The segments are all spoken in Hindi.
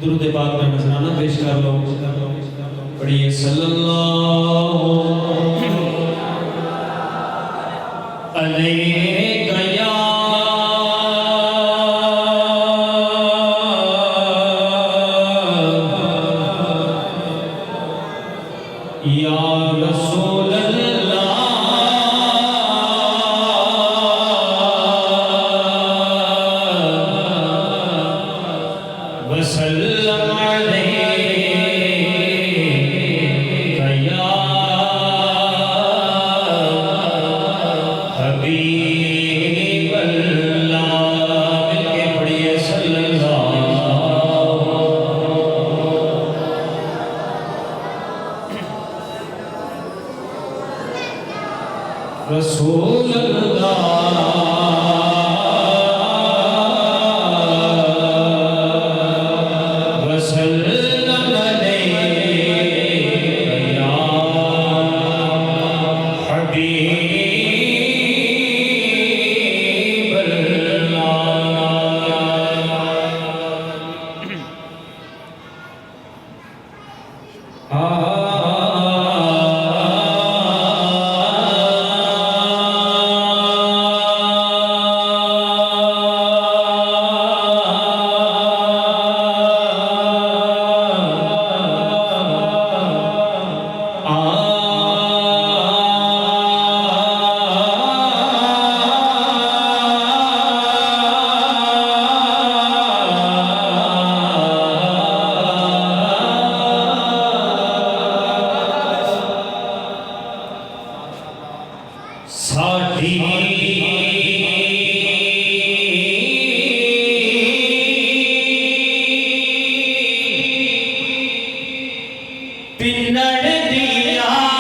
दुरूद पाक में नजराना पेश कर लो। पढ़िए सल्लल्लाहु अलैहि या रसूल अल्लाह वसल्लम अलैका या हबीब अल्लाह। मिलके पढ़िए सल्लल्लाहु रसूल अल्लाह वसल्लम अलैका या हबीब अल्लाह। साडी पिन्नड़ दी आदत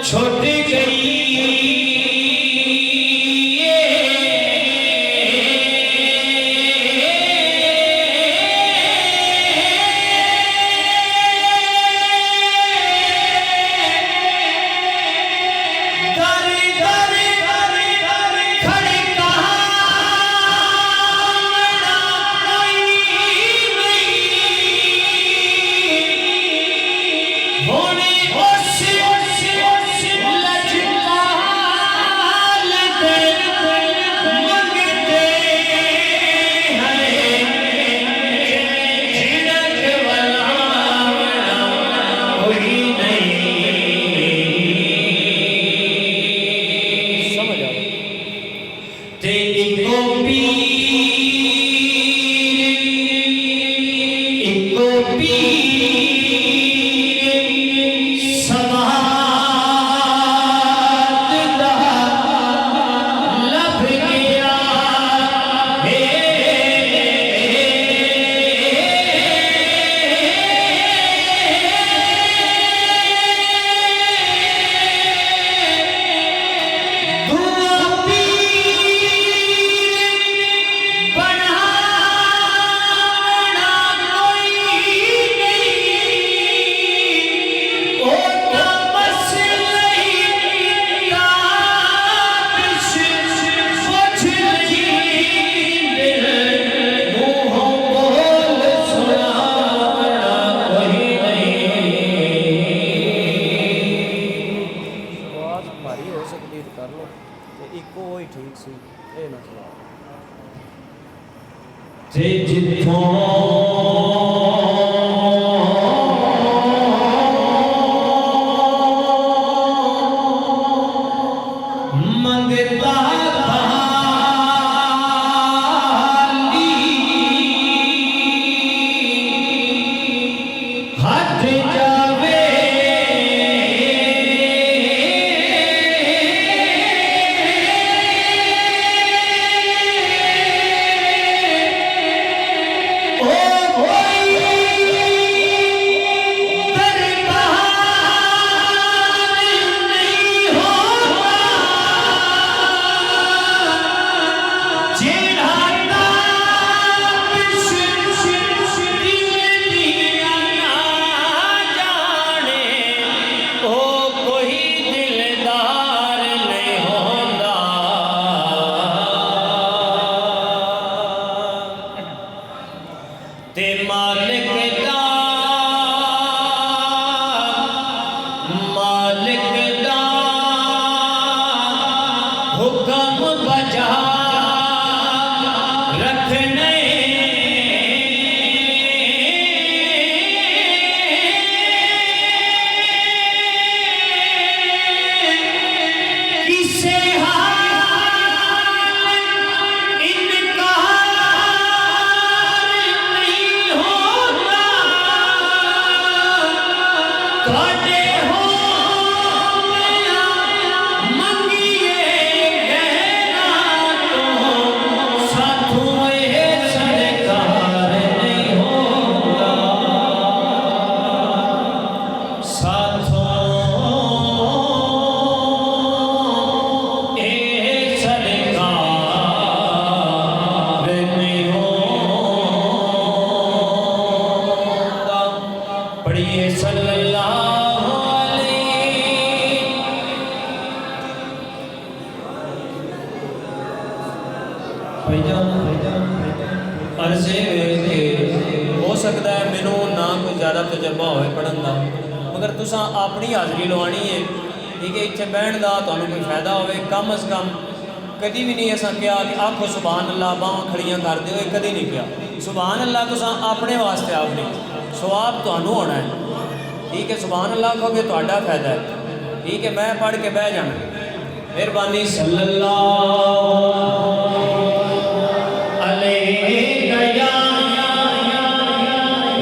छुट गई हो सकता है मैनू ना कोई ज़्यादा तजर्बा हो पढ़न का, मगर तुसा अपनी हाज़री लवानी है, ठीक है। इतने बहन का तुहानू कोई फायदा हो, कम अज़ कम कभी भी नहीं असा कहा कि आखो सुभान अल्लाह बांह खड़ियाँ कर दो, कभी नहीं कहा। सुभान अल्लाह तुसा अपने वास्ते आपने सवाब तुहानू होना है, ठीक है। सुभान अल्लाह कहोगे तुहाडा फायदा है, ठीक है। मैं पढ़ के बह जाना, मेहरबानी। सल्लल्लाहु अलैहि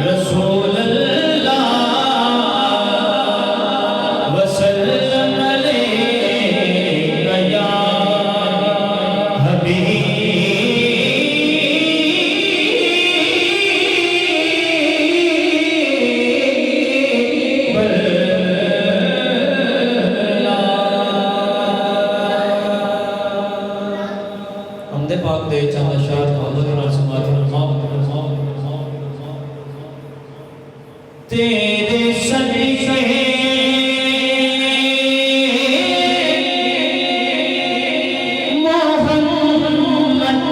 रसूल अल्लाह वसल्लम अलैका या हबीब अल्लाह। हमदे पाक दे चंद अशआर मोहम्मद रसूल तेरे सदके मोहम्मद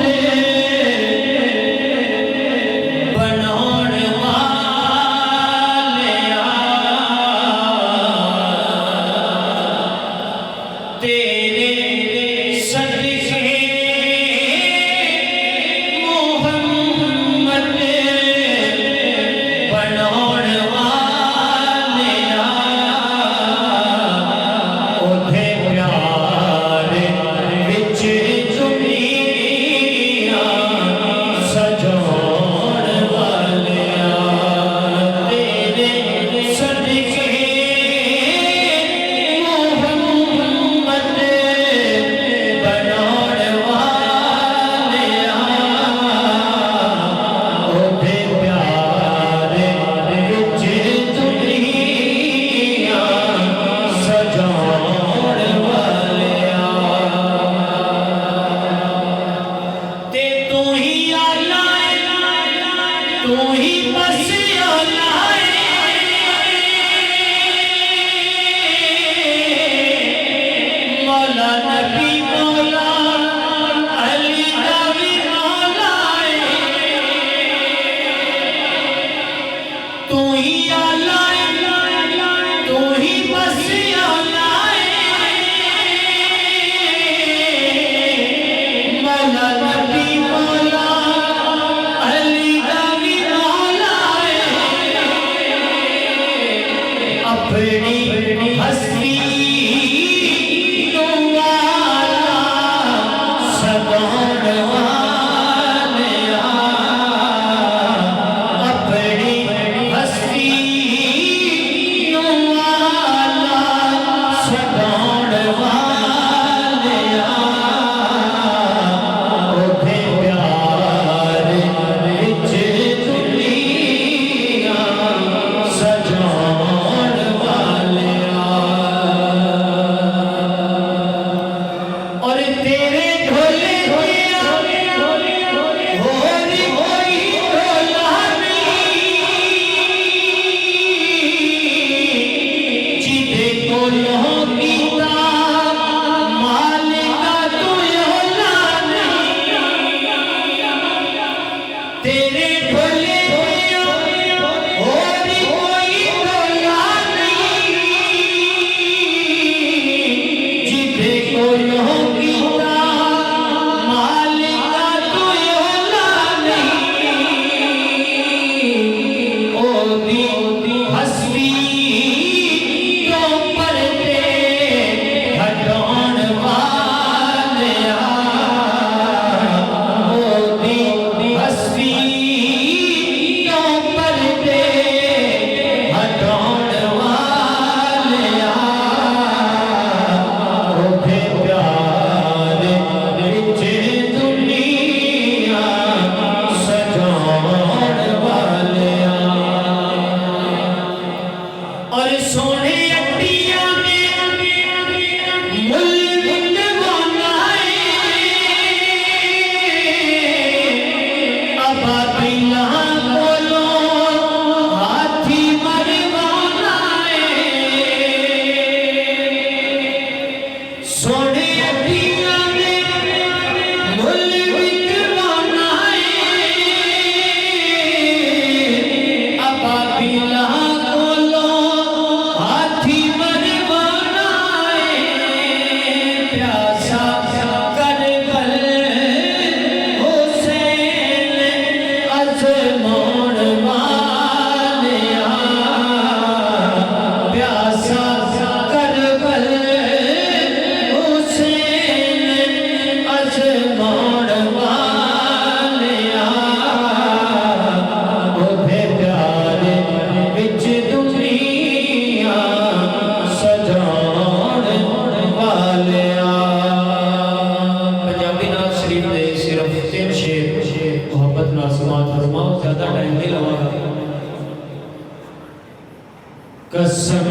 बनाउण वालिया, तेरे सदके मोहम्मद बनाउण हस्ती तो पर पर सोने अड्डियां ने मुल विकवाना अबाबिला बोलो हाथी मरवाना सोने अड्डियां ने मुल विकवाना अबाबिला बोलो हाथी मरवाना प्यासा करबल हुसैन अजमौन वालिया प्यासा करबल हुसैन अजमौन वालिया ओदे प्यारे विच दुनिया सजाउण वालिया। पंजाबी नाथ शरीफ दे सिर्फ 3 शेर मोहब्बत नाल समात फरमाओ, ज्यादा टाइम नहीं लवांगा। कसम